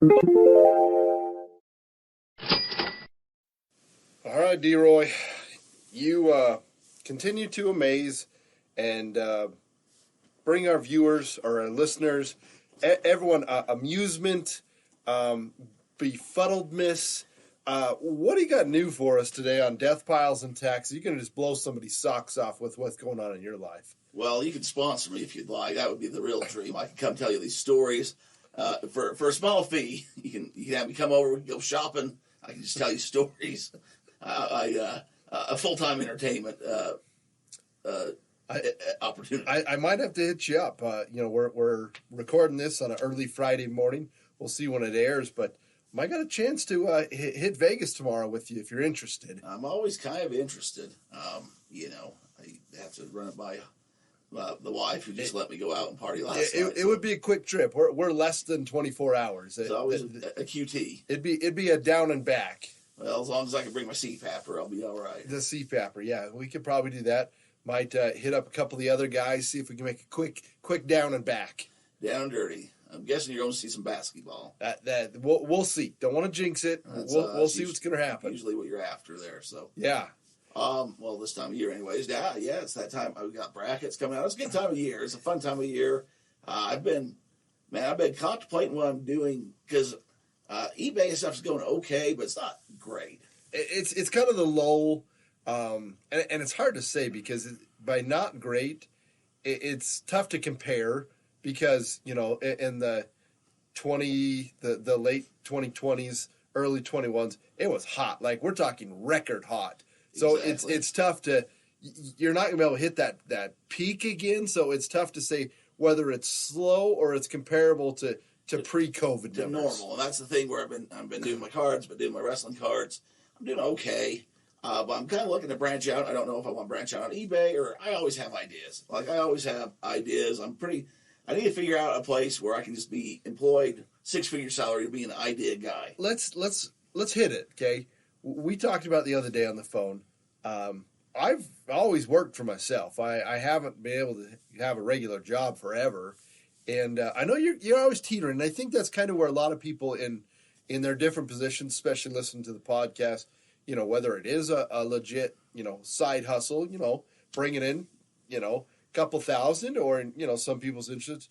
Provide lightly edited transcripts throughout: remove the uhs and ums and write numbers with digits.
All right, D-Roy, you continue to amaze and bring our viewers or our listeners, everyone, amusement, befuddledness. What do you got new for us today on Deathpiles and Tax? You're going to just blow somebody's socks off with what's going on in your life. Well, you can sponsor me if you'd like. That would be the real dream. I can come tell you these stories for a small fee. You can have me come over. We can go shopping. I can just tell you stories. A full-time entertainment opportunity. I might have to hit you up. We're recording this on an early Friday morning. We'll see when it airs, but I got a chance to hit Vegas tomorrow with you if you're interested. I'm always kind of interested. I have to run it by the wife who just let me go out and party last night. It would be a quick trip. We're less than 24 hours. It's always a QT. It'd be a down and back. Well, as long as I can bring my CPAPper, I'll be all right. The CPAPper, yeah. We could probably do that. Might hit up a couple of the other guys, see if we can make a quick down and back. Down and dirty. I'm guessing you're going to see some basketball. We'll see. Don't want to jinx it. We'll see what's going to happen. Usually what you're after there. So yeah. Well, this time of year, anyways. Yeah, it's that time. We got brackets coming out. It's a good time of year. It's a fun time of year. I've been contemplating what I'm doing because eBay and stuff is going okay, but it's not great. It's kind of the lull, and it's hard to say because by not great, it's tough to compare because in the late 2020s, early 21s, it was hot. Like we're talking record hot. So exactly. It's tough to. You're not gonna be able to hit that peak again. So it's tough to say whether it's slow or it's comparable to pre-COVID to normal. And that's the thing where I've been doing my cards, been doing my wrestling cards. I'm doing okay, but I'm kind of looking to branch out. I don't know if I want to branch out on eBay or I always have ideas. I need to figure out a place where I can just be employed, 6-figure salary to be an idea guy. Let's hit it, okay? We talked about the other day on the phone. I've always worked for myself. I haven't been able to have a regular job forever. And I know you're always teetering, and I think that's kind of where a lot of people in their different positions, especially listening to the podcast, whether it is a legit, side hustle, bringing in, a couple thousand, or in, some people's interests,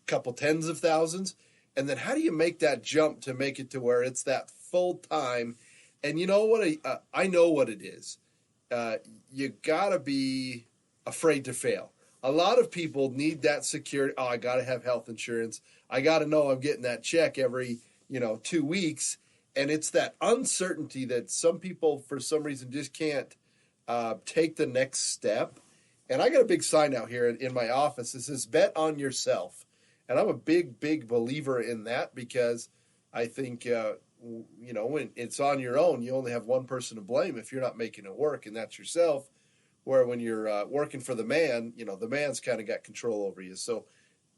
couple tens of thousands. And then how do you make that jump to make it to where it's that full time? And you know what? I know what it is. You got to be afraid to fail. A lot of people need that security. Oh, I got to have health insurance. I got to know I'm getting that check every, 2 weeks. And it's that uncertainty that some people, for some reason, just can't take the next step. And I got a big sign out here in my office that says, bet on yourself. And I'm a big, big believer in that because I think, when it's on your own, you only have one person to blame if you're not making it work, and that's yourself. Where when you're working for the man, the man's kind of got control over you. So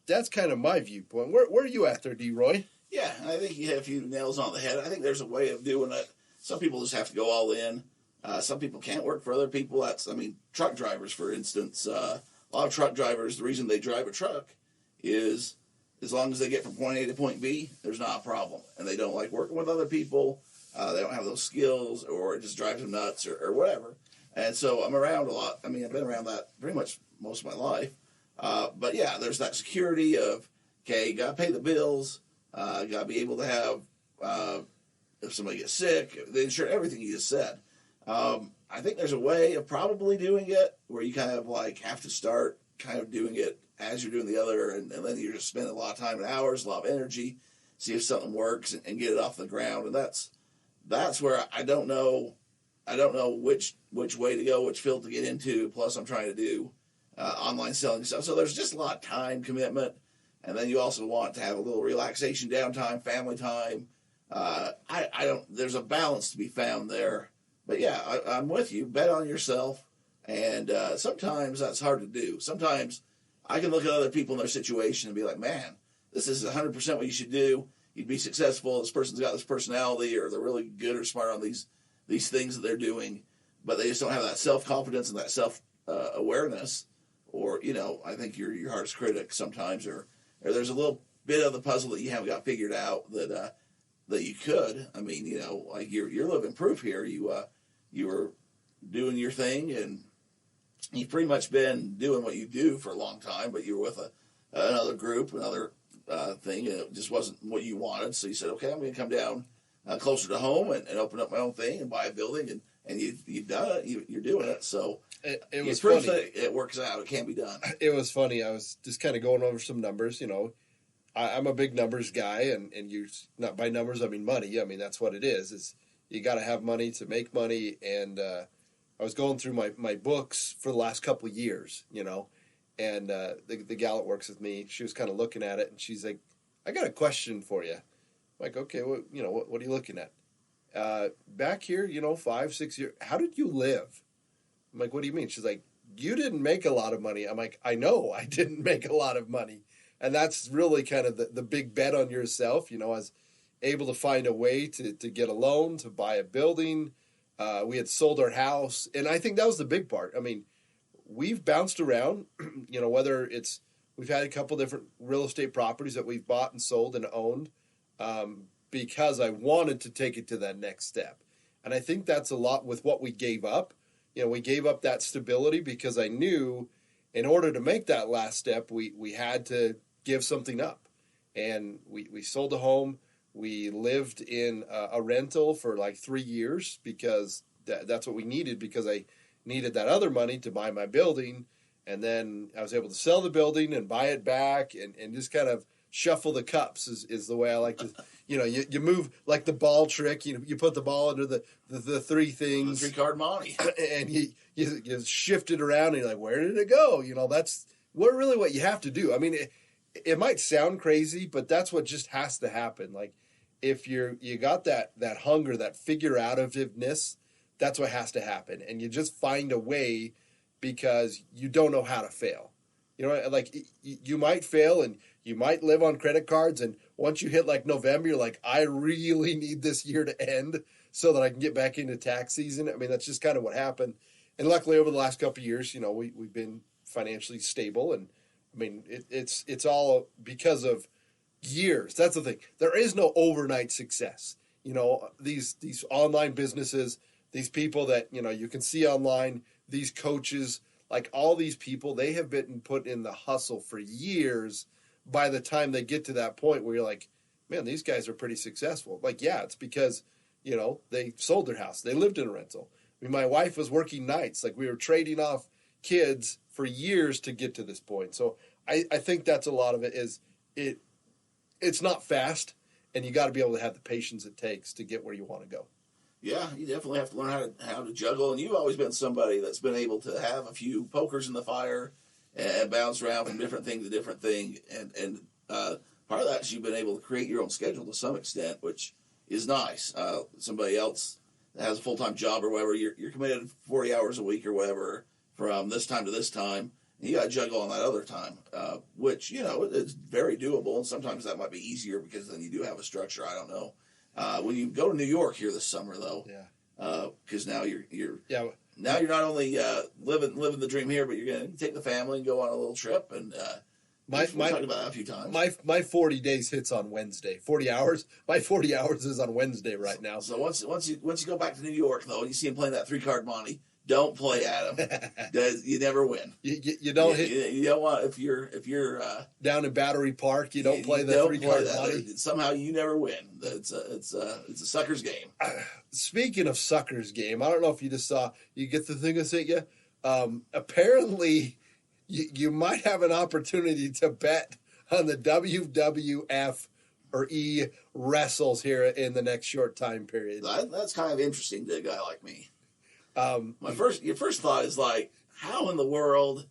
that's kind of my viewpoint. Where are you at there, D-Roy? Yeah, I think you hit a few nails on the head. I think there's a way of doing it. Some people just have to go all in. Some people can't work for other people. Truck drivers, for instance. A lot of truck drivers, the reason they drive a truck is as long as they get from point A to point B, there's not a problem. And they don't like working with other people. They don't have those skills, or it just drives them nuts or whatever. And so I'm around a lot. I've been around that pretty much most of my life. But yeah, there's that security of, okay, you got to pay the bills. Got to be able to have, if somebody gets sick, the insurance, everything you just said. I think there's a way of probably doing it where you kind of have to start kind of doing it as you're doing the other, and then you're just spending a lot of time and hours, a lot of energy, see if something works and get it off the ground. And that's where I don't know which way to go, which field to get into. Plus, I'm trying to do online selling stuff, so there's just a lot of time commitment. And then you also want to have a little relaxation, downtime, family time. There's a balance to be found there. But yeah, I'm with you. Bet on yourself. And sometimes that's hard to do. Sometimes I can look at other people in their situation and be like, man, this is 100% what you should do. You'd be successful. This person's got this personality, or they're really good or smart on these things that they're doing, but they just don't have that self-confidence and that self-awareness. Or, I think you're your hardest critic sometimes, or there's a little bit of the puzzle that you haven't got figured out that you could. I mean, like you're living proof here. You were doing your thing, and you've pretty much been doing what you do for a long time, but you were with another group, another thing, and it just wasn't what you wanted. So you said, okay, I'm going to come down closer to home and open up my own thing and buy a building, and you've done it. You're doing it. So it was proof funny. that it works out. It can be done. It was funny. I was just kind of going over some numbers. I'm a big numbers guy, and you, not by numbers, I mean money. I mean, that's what it is. Is you got to have money to make money. And I was going through my books for the last couple of years, and the gal that works with me, she was kind of looking at it, and she's like, I got a question for you. I'm like, okay, what are you looking at? Back here, 5, 6 years, how did you live? I'm like, what do you mean? She's like, you didn't make a lot of money. I'm like, I know I didn't make a lot of money. And that's really kind of the big bet on yourself. I was able to find a way to get a loan, to buy a building. We had sold our house. And I think that was the big part. I mean, we've bounced around, whether we've had a couple different real estate properties that we've bought and sold and owned because I wanted to take it to that next step. And I think that's a lot with what we gave up. We gave up that stability because I knew in order to make that last step, we had to give something up. And we sold a home. We lived in a rental for like 3 years because that's what we needed, because I needed that other money to buy my building. And then I was able to sell the building and buy it back and just kind of shuffle the cups is the way I like to, you move like the ball trick, you put the ball under the three things. The 3-card money. And you shift it around and you're like, where did it go? That's really what you have to do. I mean, it might sound crazy, but that's what just has to happen. Like if you got that hunger, that figure outativeness, that's what has to happen. And you just find a way because you don't know how to fail. Like you might fail and you might live on credit cards. And once you hit like November, you're like, I really need this year to end so that I can get back into tax season. I mean, that's just kind of what happened. And luckily over the last couple of years, we've been financially stable. And I mean, it's all because of years. That's the thing. There is no overnight success. These online businesses, these people that, you can see online, these coaches, like all these people, they have been put in the hustle for years. By the time they get to that point where you're like, man, these guys are pretty successful. Like, yeah, it's because, they sold their house. They lived in a rental. I mean, my wife was working nights. Like we were trading off kids for years to get to this point. So I think that's a lot of it is it's not fast, and you got to be able to have the patience it takes to get where you want to go. Yeah, you definitely have to learn how to juggle, and you've always been somebody that's been able to have a few pokers in the fire and bounce around from different thing to different thing, and part of that is you've been able to create your own schedule to some extent, which is nice. Somebody else that has a full-time job or whatever, you're committed 40 hours a week or whatever from this time to this time, and you got to juggle on that other time, which, is very doable, and sometimes that might be easier because then you do have a structure. I don't know. When you go to New York here this summer, though, because now you're not only living the dream here, but you're going to take the family and go on a little trip. And we talked about that a few times. My 40 days hits on Wednesday. 40 hours. My 40 hours is on Wednesday right now. So once you go back to New York, though, and you see him playing that 3-card money, don't play Adam. You never win. You don't hit. You don't want if you're down in Battery Park. You don't play the 3-card money. Somehow you never win. It's a sucker's game. Speaking of sucker's game, I don't know if you just saw. You get the thing I sent you. Apparently, you might have an opportunity to bet on the WWF or E wrestles here in the next short time period. That's kind of interesting to a guy like me. Your first thought is like, how in the world,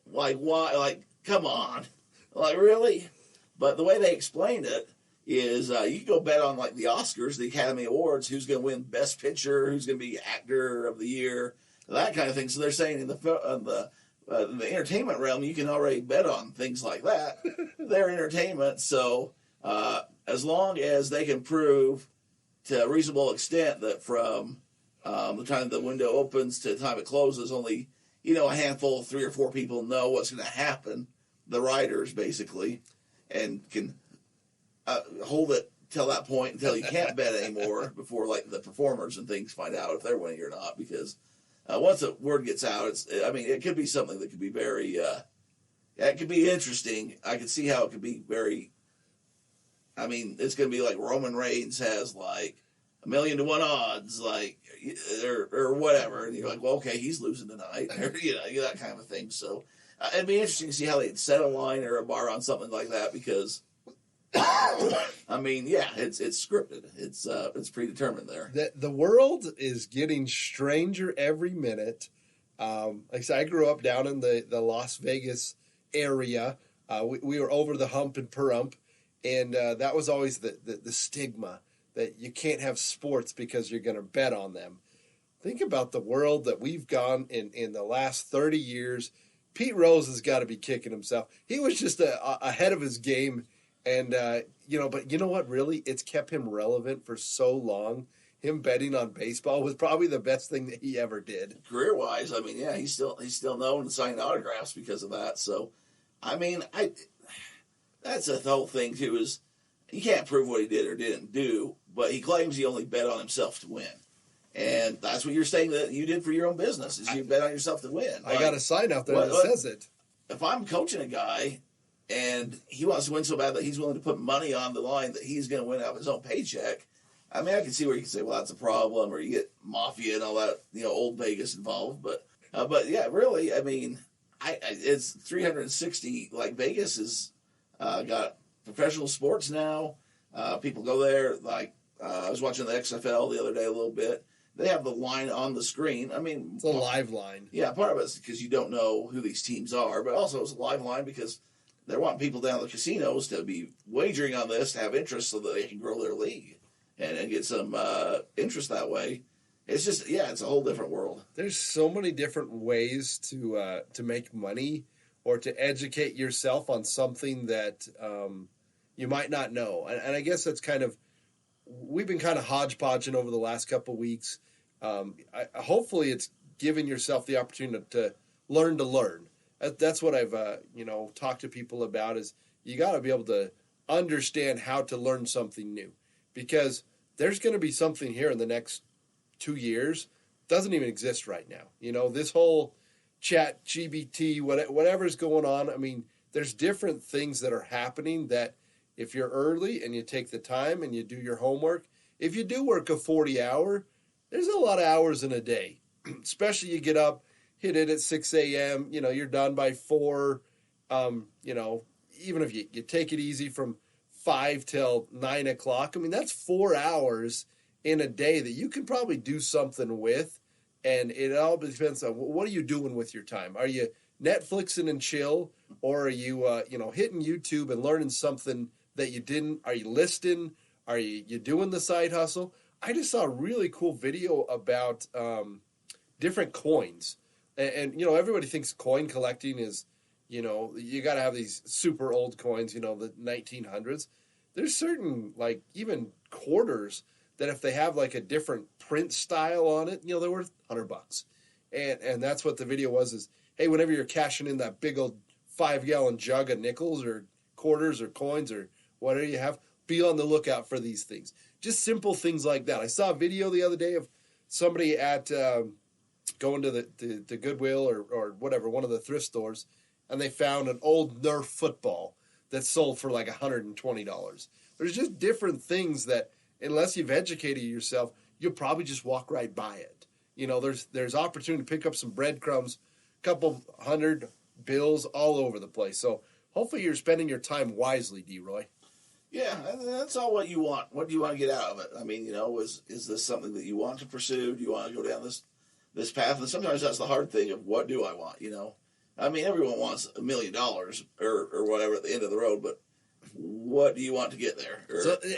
like why, like come on, like really? But the way they explained it is you can go bet on like the Oscars, the Academy Awards, who's going to win Best Picture, who's going to be Actor of the Year, that kind of thing. So they're saying in the entertainment realm, you can already bet on things like that. They're entertainment, so as long as they can prove to a reasonable extent that from the time the window opens to the time it closes, only, a handful, 3 or 4 people know what's going to happen, the writers basically, and can hold it till that point until you can't bet anymore before like the performers and things find out if they're winning or not. Because once the word gets out, it could be something that could be very, it could be interesting. I could see how it could be very. I mean, it's going to be like Roman Reigns has like 1,000,000 to 1 odds, like or whatever, and you're like, well, okay, he's losing tonight, or that kind of thing. So it'd be interesting to see how they set a line or a bar on something like that because. I mean, yeah, it's scripted. It's predetermined there. The world is getting stranger every minute. Like I said, I grew up down in the Las Vegas area. We were over the hump and perump, and that was always the stigma that you can't have sports because you're going to bet on them. Think about the world that we've gone in the last 30 years. Pete Rose has got to be kicking himself. He was just ahead of his game. And, but you know what, really? It's kept him relevant for so long. Him betting on baseball was probably the best thing that he ever did. Career-wise, I mean, yeah, he's still known and signing autographs because of that. So, I mean, that's the whole thing, too, is you can't prove what he did or didn't do, but he claims he only bet on himself to win. And that's what you're saying that you did for your own business, is you bet on yourself to win. I got a sign out there that says it. If I'm coaching a guy and he wants to win so bad that he's willing to put money on the line that he's going to win out of his own paycheck, I mean, I can see where you can say, well, that's a problem, or you get mafia and all that, old Vegas involved. But yeah, really, I mean, it's 360. Like Vegas has got professional sports now. People go there. Like I was watching the XFL the other day a little bit. They have the line on the screen. I mean, it's a live line. Yeah, part of it's because you don't know who these teams are, but also it's a live line because they want people down at the casinos to be wagering on this, to have interest so that they can grow their league and get some interest that way. It's just, it's a whole different world. There's so many different ways to make money or to educate yourself on something that you might not know. And I guess that's we've been kind of hodgepodging over the last couple of weeks. Hopefully it's giving yourself the opportunity to learn. That's what I've, talked to people about is you got to be able to understand how to learn something new because there's going to be something here in the next 2 years doesn't even exist right now. This whole chat, GBT, whatever's going on. I mean, there's different things that are happening that if you're early and you take the time and you do your homework, if you do work a 40-hour, there's a lot of hours in a day, especially you get up, hit it at 6 a.m., you're done by 4, even if you take it easy from 5 till 9 o'clock, I mean, that's 4 hours in a day that you can probably do something with, and it all depends on what are you doing with your time. Are you Netflixing and chill, or are you, hitting YouTube and learning something that you didn't? Are you listing? Are you doing the side hustle? I just saw a really cool video about different coins. And everybody thinks coin collecting is, you got to have these super old coins, the 1900s. There's certain, like, even quarters that if they have, like, a different print style on it, they're worth $100. And that's what the video was is, hey, whenever you're cashing in that big old 5-gallon jug of nickels or quarters or coins or whatever you have, be on the lookout for these things. Just simple things like that. I saw a video the other day of somebody at going to the Goodwill or whatever, one of the thrift stores, and they found an old Nerf football that sold for like $120. There's just different things that, unless you've educated yourself, you'll probably just walk right by it. There's opportunity to pick up some breadcrumbs, a couple hundred bills all over the place. So hopefully you're spending your time wisely, D-Roy. Yeah, that's all what you want. What do you want to get out of it? I mean, is this something that you want to pursue? Do you want to go down this path? And sometimes that's the hard thing of what do I want, I mean, everyone wants $1 million or whatever at the end of the road, but what do you want to get there?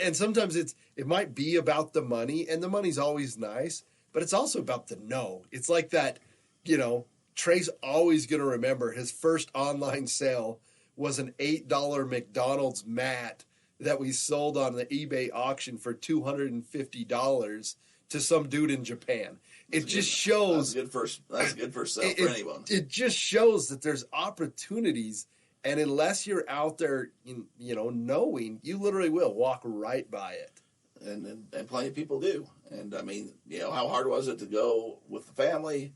And sometimes it might be about the money, and the money's always nice, but it's also about the no. It's like that, Trey's always going to remember his first online sale was an $8 McDonald's mat that we sold on the eBay auction for $250 to some dude in Japan. It just shows. That's a good first sale for anyone. It just shows that there's opportunities And unless you're out there, knowing, you literally will walk right by it. And plenty of people do. And I mean, how hard was it to go with the family?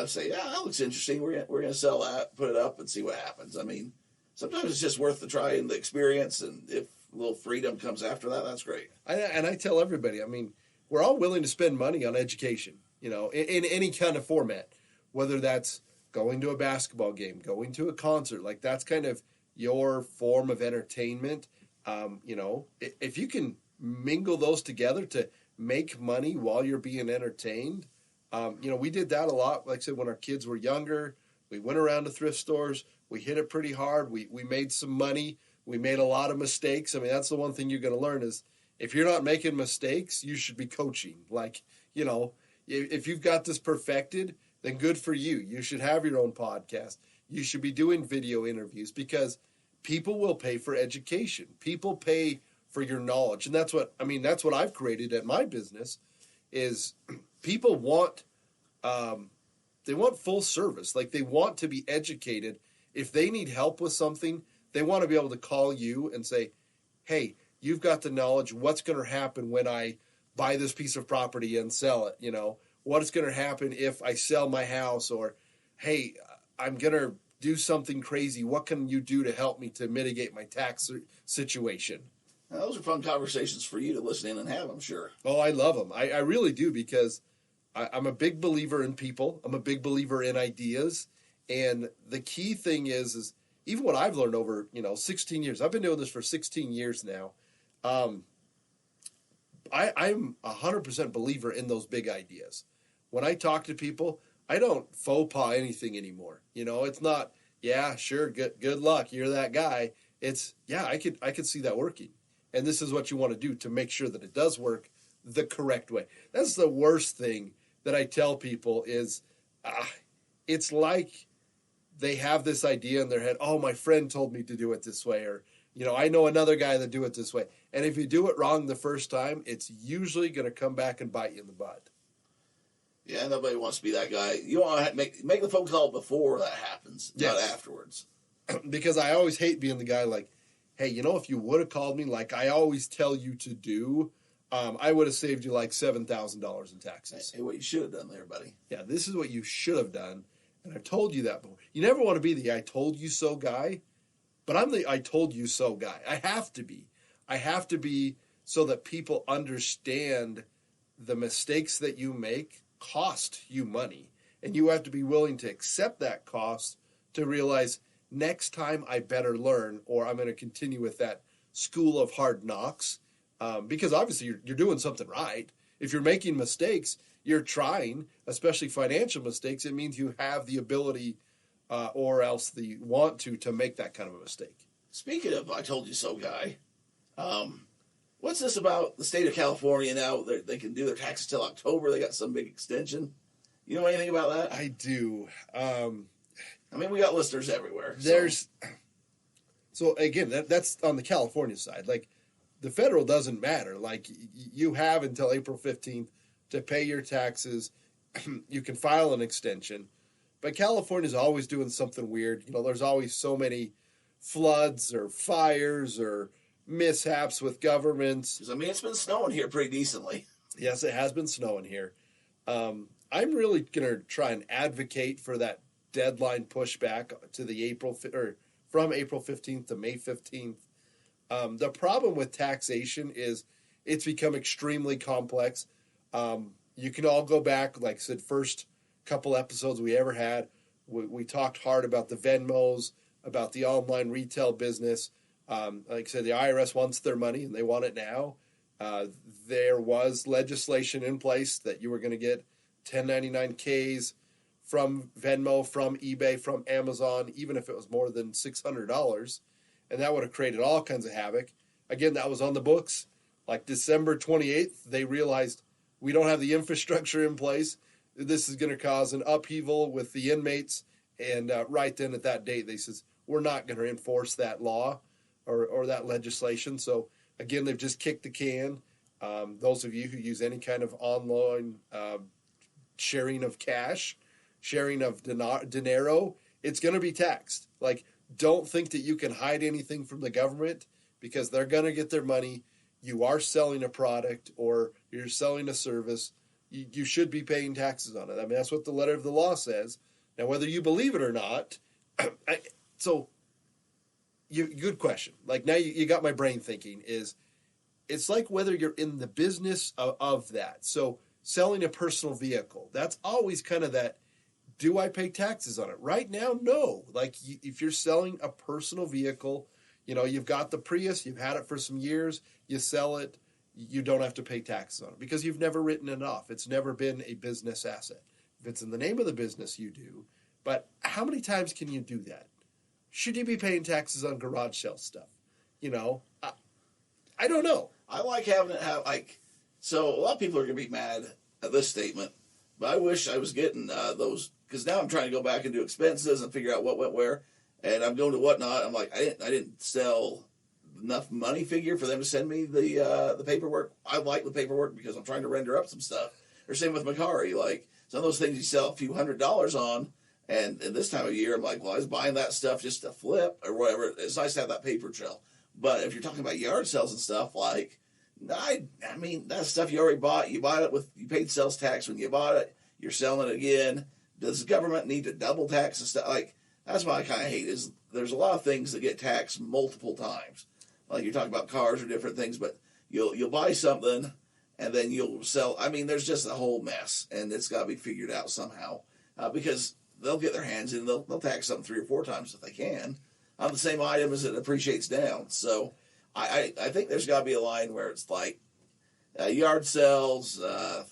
Say, yeah, that looks interesting. We're gonna sell that, put it up, and see what happens. I mean, sometimes it's just worth the try and the experience. And if a little freedom comes after that, that's great. And I tell everybody, I mean, we're all willing to spend money on education, in any kind of format, whether that's going to a basketball game, going to a concert, like that's kind of your form of entertainment. If you can mingle those together to make money while you're being entertained. We did that a lot. Like I said, when our kids were younger, we went around to thrift stores. We hit it pretty hard. We made some money. We made a lot of mistakes. I mean, that's the one thing you're going to learn is if you're not making mistakes, you should be coaching. Like, if you've got this perfected, then good for you. You should have your own podcast. You should be doing video interviews because people will pay for education. People pay for your knowledge. And that's what I've created at my business is people want, they want full service. Like they want to be educated. If they need help with something, they want to be able to call you and say, hey, you've got the knowledge. What's going to happen when I buy this piece of property and sell it? What is going to happen if I sell my house? Or, hey, I'm going to do something crazy. What can you do to help me to mitigate my tax situation? Now, those are fun conversations for you to listen in and have, I'm sure. Oh, I love them. I really do because I'm a big believer in people. I'm a big believer in ideas. And the key thing is even what I've learned over, 16 years. I've been doing this for 16 years now. I'm a 100% believer in those big ideas. When I talk to people, I don't faux pas anything anymore. It's not, yeah, sure, good luck, you're that guy. It's, yeah, I could see that working. And this is what you want to do to make sure that it does work the correct way. That's the worst thing that I tell people is it's like they have this idea in their head, oh, my friend told me to do it this way, or, I know another guy that do it this way. And if you do it wrong the first time, it's usually going to come back and bite you in the butt. Yeah, nobody wants to be that guy. You want to make the phone call before that happens, yes. Not afterwards. Because I always hate being the guy like, hey, if you would have called me like I always tell you to do, I would have saved you like $7,000 in taxes. Hey, what you should have done there, buddy. Yeah, this is what you should have done. And I've told you that before. You never want to be the I told you so guy, but I'm the I told you so guy. I have to be. I have to be so that people understand the mistakes that you make cost you money. And you have to be willing to accept that cost to realize next time I better learn, or I'm going to continue with that school of hard knocks. Because obviously you're doing something right. If you're making mistakes, you're trying, especially financial mistakes. It means you have the ability or else the want to make that kind of a mistake. Speaking of I told you so guy, what's this about the state of California now? They can do their taxes till October. They got some big extension. You know anything about that? I do. We got listeners everywhere. So again, that's on the California side. Like, the federal doesn't matter. Like, you have until April 15th to pay your taxes. You can file an extension. But California's always doing something weird. There's always so many floods or fires or mishaps with governments. It's been snowing here pretty decently. Yes, it has been snowing here. I'm really going to try and advocate for that deadline pushback to the from April 15th to May 15th. The problem with taxation is it's become extremely complex. You can all go back, like I said, first couple episodes we ever had. We talked hard about the Venmos, about the online retail business. Like I said, the IRS wants their money and they want it now. There was legislation in place that you were going to get 1099Ks from Venmo, from eBay, from Amazon, even if it was more than $600. And that would have created all kinds of havoc. Again, that was on the books. Like December 28th, they realized we don't have the infrastructure in place. This is going to cause an upheaval with the inmates. And right then at that date, they says, we're not going to enforce that law or that legislation. So, again, they've just kicked the can. Those of you who use any kind of online sharing of cash, sharing of dinero, it's going to be taxed. Like, don't think that you can hide anything from the government because they're going to get their money. You are selling a product or you're selling a service. You should be paying taxes on it. I mean, that's what the letter of the law says. Now, whether you believe it or not, good question. Like now you got my brain thinking it's like whether you're in the business of that. So selling a personal vehicle, that's always kind of that, do I pay taxes on it? Right now, no. Like if you're selling a personal vehicle, you've got the Prius, you've had it for some years, you sell it, you don't have to pay taxes on it because you've never written it off. It's never been a business asset. If it's in the name of the business, you do. But how many times can you do that? Should you be paying taxes on garage sale stuff? I don't know. I like having it so a lot of people are going to be mad at this statement, but I wish I was getting those, because now I'm trying to go back and do expenses and figure out what went where, and I'm going to Whatnot. I'm like, I didn't sell enough money figure for them to send me the paperwork. I like the paperwork because I'm trying to render up some stuff. Or same with Macari, like some of those things you sell a few $100s on, and this time of year, I'm like, well, I was buying that stuff just to flip or whatever. It's nice to have that paper trail. But if you're talking about yard sales and stuff, like, I mean, that stuff you already bought. You bought it you paid sales tax when you bought it. You're selling it again. Does the government need to double tax and stuff? Like, that's what I kind of hate is there's a lot of things that get taxed multiple times. Like you're talking about cars or different things, but you'll buy something and then you'll sell. I mean, there's just a whole mess, and it's got to be figured out somehow because they'll get their hands in. They'll tax something 3 or 4 times if they can on the same item as it appreciates down. So I think there's got to be a line where it's like yard sales. I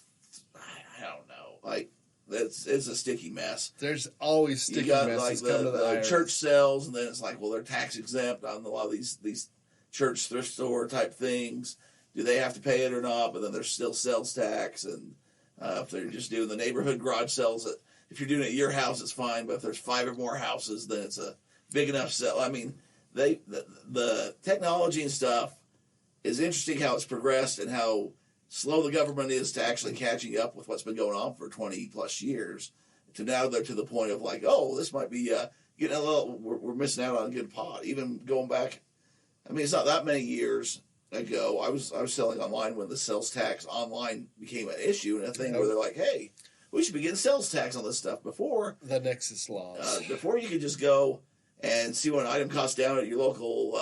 don't know. Like it's a sticky mess. There's always sticky messes like coming to the church sales, and then it's like, well, they're tax exempt on a lot of these church thrift store type things. Do they have to pay it or not? But then there's still sales tax, and if they're just doing the neighborhood garage sales, if you're doing it at your house, it's fine. But if there's 5 or more houses, then it's a big enough sale. I mean, the technology and stuff is interesting how it's progressed and how slow the government is to actually catching up with what's been going on for 20 plus years. To now they're to the point of like, oh, this might be getting a little. We're missing out on a good pot. Even going back, I mean, it's not that many years ago. I was selling online when the sales tax online became an issue and a thing where they're like, hey, we should be getting sales tax on this stuff before the Nexus laws. Before you could just go and see what an item costs down at your local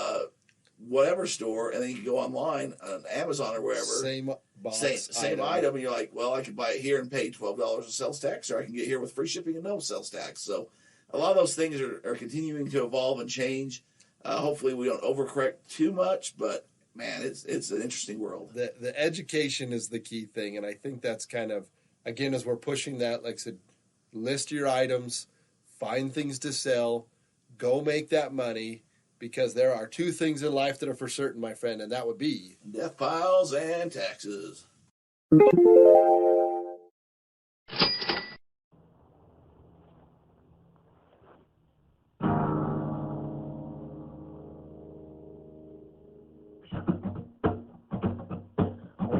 whatever store, and then you can go online on Amazon or wherever. Same box, same item, and you're like, well, I could buy it here and pay $12 of sales tax, or I can get here with free shipping and no sales tax. So a lot of those things are continuing to evolve and change. Hopefully we don't overcorrect too much, but man, it's an interesting world. The education is the key thing, and I think that's kind of, again, as we're pushing that, like I said, list your items, find things to sell, go make that money, because there are 2 things in life that are for certain, my friend, and that would be Deathpiles and taxes. When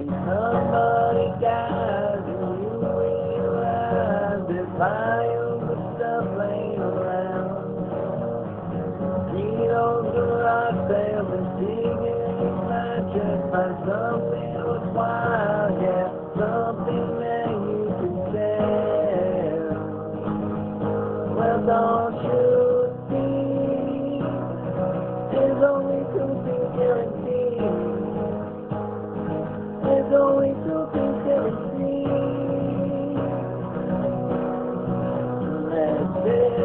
somebody dies and you realize there's piles of stuff laying around, garage sales and digging in my chest, find something worthwhile, yeah, something that you can sell. Well, don't you see, there's only 2 things guaranteed. There's only 2 things guaranteed. Let's say,